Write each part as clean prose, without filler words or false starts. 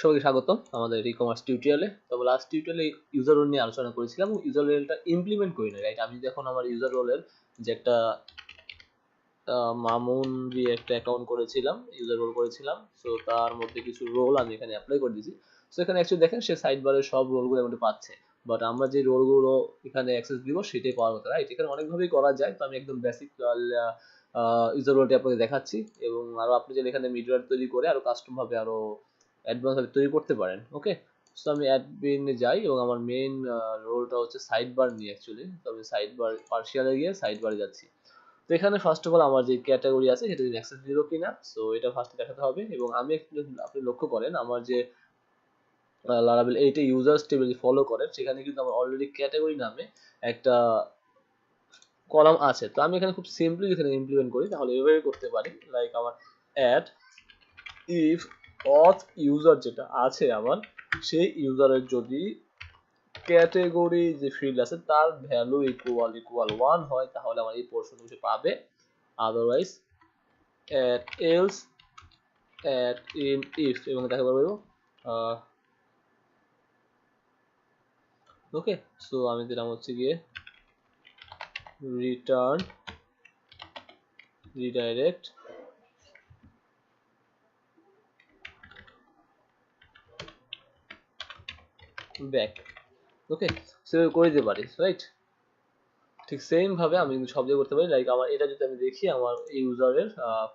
সবাইকে স্বাগতম আমাদের ই-কমার্স টিউটোরিয়ালে। তো লাস্ট টিউটোরিয়ালে ইউজার রোল নিয়ে আলোচনা করেছিলাম এবং ইউজার রোলটা ইমপ্লিমেন্ট করি না, রাইট? আমি যখন আমার ইউজার রোলের যে একটা মামুন দিয়ে একটা অ্যাকাউন্ট করেছিলাম, ইউজার রোল করেছিলাম, সো তার মধ্যে কিছু রোল আমি এখানে অ্যাপ্লাই করে দিয়েছি। সো এখানে অ্যাকচুয়ালি দেখেন সে সাইড বারের সব রোলগুলো এমন পাচ্ছে, বাট আমরা যে রোলগুলো এখানে অ্যাক্সেস দিব সেটাই পাওয়ার মতো, রাইট? এখানে অনেকভাবেই করা যায়, তো আমি একদম বেসিক ইউজার রোলটি আপনাকে দেখাচ্ছি এবং আরো আপনি যদি এখানে মিডওয়্যার তৈরি করে আরো কাস্টম ভাবে আরো অ্যাডভান্স ভাবে তৈরি করতে পারেন। ওকে, সো আমি অ্যাডমিনে যাই এবং আমার মেইন রোলটা হচ্ছে সাইড বার নিয়ে অ্যাকচুয়ালি। তো আমি সাইড বার পার্সিয়ালে গিয়ে সাইড বারে যাচ্ছি। তো এখানে ফার্স্ট অফ অল আমার যে ক্যাটাগরি আছে সেটা যদি অ্যাক্সেস দিল কিনা, সো এটা ফার্স্টে দেখাতে হবে। এবং আমি আপনি লক্ষ্য করেন আমার যে লারাবেল 8 এ ইউজার্স টেবিল ফলো করেন, সেখানে কিন্তু আমার অলরেডি ক্যাটাগরি নামে একটা কলাম আছে। তো আমি এখানে খুব সিম্পলি এখানে ইমপ্লিমেন্ট করি, তাহলে এভাবে করতে পারি। লাইক আমার অ্যাড ইফ অথ ইউজার যেটা আছে আমার, সেই ইউজারের যদি ক্যাটাগরি যে ফিল্ড আছে তার ভ্যালু ইকুয়াল 1 হয়, তাহলে আমার এই পোর্শন সে পাবে। Otherwise at else at in if, এবং দেখা বলবো ওকে। সো আমি দিলাম হচ্ছে গিয়ে রিটার্ন রিডাইরেক্ট ব্যাক। ওকে, সেভাবে করে দিতে পারি, রাইট? ঠিক সেম ভাবে আমি সব জায়গায় করতে পারি। লাইক আমার এটা যদি আমি দেখি আমার এই ইউজারের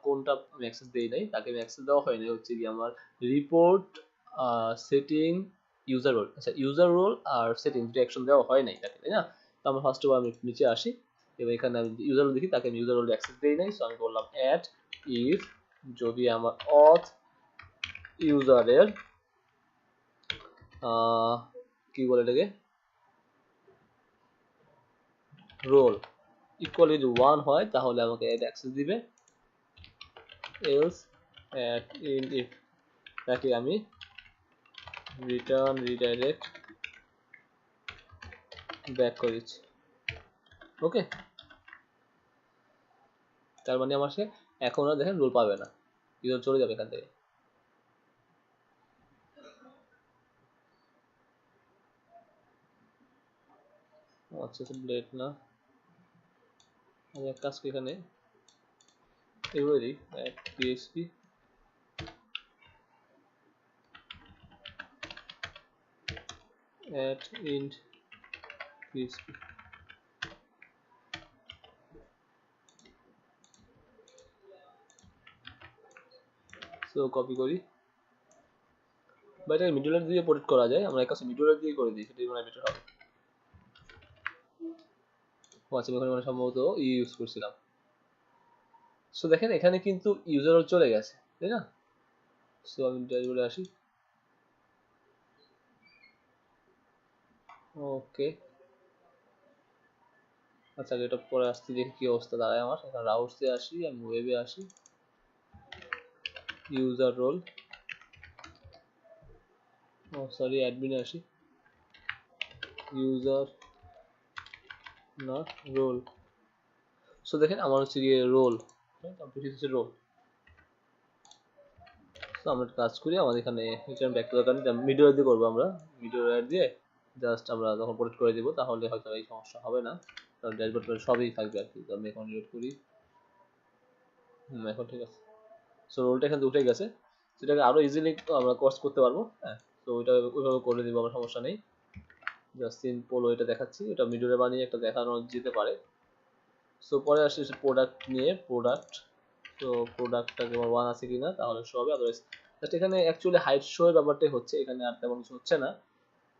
কোনটা আমি অ্যাক্সেস দেই নাই, তাকে আমি অ্যাক্সেস দেওয়া হয়নি, হচ্ছে কি আমার রিপোর্ট সেটিং ইউজার রোল। আচ্ছা, ইউজার রোল আর সেটিং দুটো অ্যাকশন দেওয়া হয় নাই তাকে, তাই না? তো আমার ফার্স্ট অফ আমি নিচে আসি এবং এখানে আমি ইউজার রোল দেখি, তাকে আমি ইউজার রোল অ্যাক্সেস দেই নাই। সো আমি বললাম অ্যাড ইফ যদি আমার অথ ইউজারের কি বলে এটাকে রোল ইকুয়াল যদি 1 হয় তাহলে আমাকে অ্যাড অ্যাক্সেস দিবে। এলস অ্যাট ইন ইফ তাকে আমি রিটার্ন রিডাইরেক্ট ব্যাক করে দিচ্ছি। ওকে, তার মানে আমার সে এখন আর দেখেন রোল পাবে না, ইউজার চলে যাবে এখান থেকে। আচ্ছা, লেট না, আমি এক কাজ করি এখানে এভাবেই PHP at int php, so copy করি, বা এটা মিডলওয়্যার দিয়ে প্রোটেক্ট করা যায়, আমরা এক কাছে মিডলওয়্যার দিয়ে করে দিই, সেটাই মনে হয় বেটার হবে। আচ্ছা, আমি ওখানে সম্ভবত ইউজ করছিলাম। সো দেখেন এখানে কিন্তু ইউজার রোল চলে গেছে, তাই না? সো আমি ড্যাশবোর্ডে আসি। ওকে, আচ্ছা এটা পরে আসছি, দেখি কি অবস্থা দাঁড়ায় আমার। এখানে রাউটসে আসি, আমি ওয়েবে আসি, ইউজার রোল, ও সরি অ্যাডমিনে আসি, ইউজার না রোল। সো দেখেন আমার হচ্ছে গিয়ে রোল, কমপ্লিট হচ্ছে রোল। সো আমরা কাজ করি, আমাদের এখানে return back to the current middleware দিয়ে করবো আমরা, মিডওয়্যার দিয়ে জাস্ট আমরা যখন প্রোটেক্ট করে দিব তাহলে হয়তো এই সমস্যা হবে না, কারণ ড্যাশবোর্ড সবই থাকবে আর কি। তো আমি এখন রিলোড করি, এখন ঠিক আছে। সো রোলটা এখান থেকে উঠে গেছে, সেটাকে আরো ইজিলি আমরা কস্ট করতে পারবো। হ্যাঁ, তো ওইটা ওইভাবে করে দিব, আমার সমস্যা নেই। জাস্ট সিম্পল ওইটা দেখাচ্ছি, ওটা মিডওয়্যারে বানিয়ে একটা দেখানো যেতে পারে। সো পরে আসি প্রোডাক্ট নিয়ে, প্রোডাক্ট। তো প্রোডাক্টটা তোমার 1 আছে কিনা তাহলে শো হবে, আদারওয়াইজ জাস্ট এখানে অ্যাকচুয়ালি হাইট শো এর ব্যাপারটাই হচ্ছে, এখানে আর তেমন কিছু হচ্ছে না।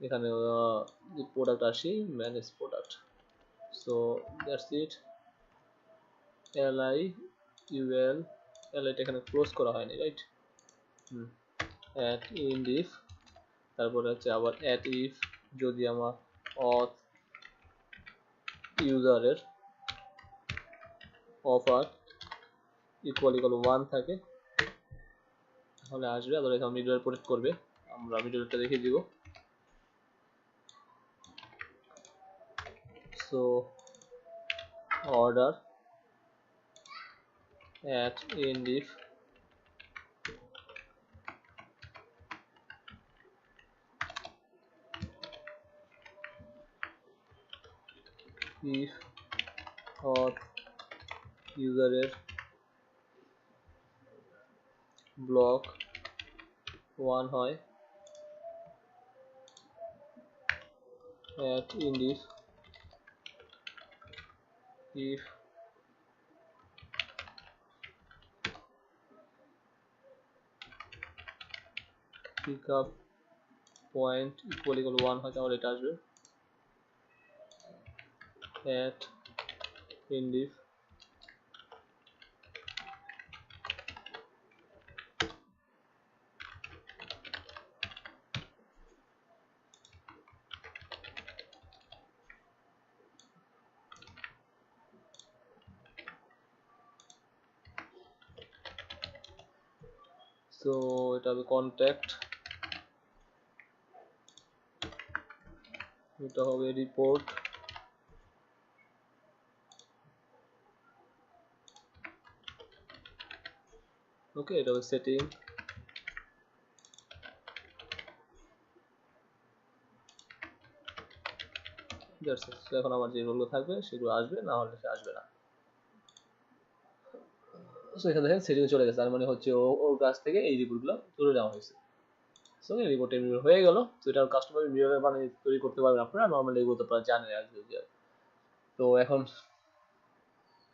এখানে প্রোডাক্ট আসি, manage product. So that's it, LI UL, এলআইটা এখানে ক্লোজ করা হয়নি, রাইট? অ্যাট ইন্ড ইফ, তারপরে হচ্ছে আবার অ্যাট ইফ যদি আমার অথ ইউজারের অফার ইকুয়াল 1 থাকে তাহলে আসবে, আদারওয়াইজ আমার মিডওয়্যার প্রোটেক্ট করবে। আমরা মিডওয়্যারটা দেখিয়ে দিব। So order at end if if auth ইউজারের ব্লক 1 হয় at indif if pickup point equal 1 হয় তাহলে এটা আসবে at indif so এটা হবে contact, এটা হবে report, ওকে এটা হবে setting, এখন আমার যে রোলগুলো থাকবে সেগুলো আসবে, না হলে সে আসবে না। সো এখানে দেখেন সেটিং চলে গেছে, তার মানে হচ্ছে ওর কাছ থেকে এই রিপোর্টগুলো তুলে নেওয়া হয়েছে। সো রিপোর্ট এমনি হয়ে গেল। তো এটা কাস্টমার বিহেভিয়ার মানে তৈরি করতে পারবেন আপনারা, নর্মালি এগুলো তো আপনারা জানেন আগে। তো এখন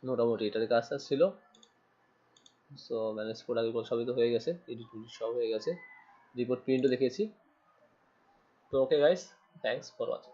মোটামুটি এটার কাজ ছিল। সো ম্যানেজ প্রোডাক্ট এগুলো সবই তো হয়ে গেছে, এডিট সব হয়ে গেছে, রিপোর্ট প্রিন্টও দেখেছি। তো okay guys, thanks for watching.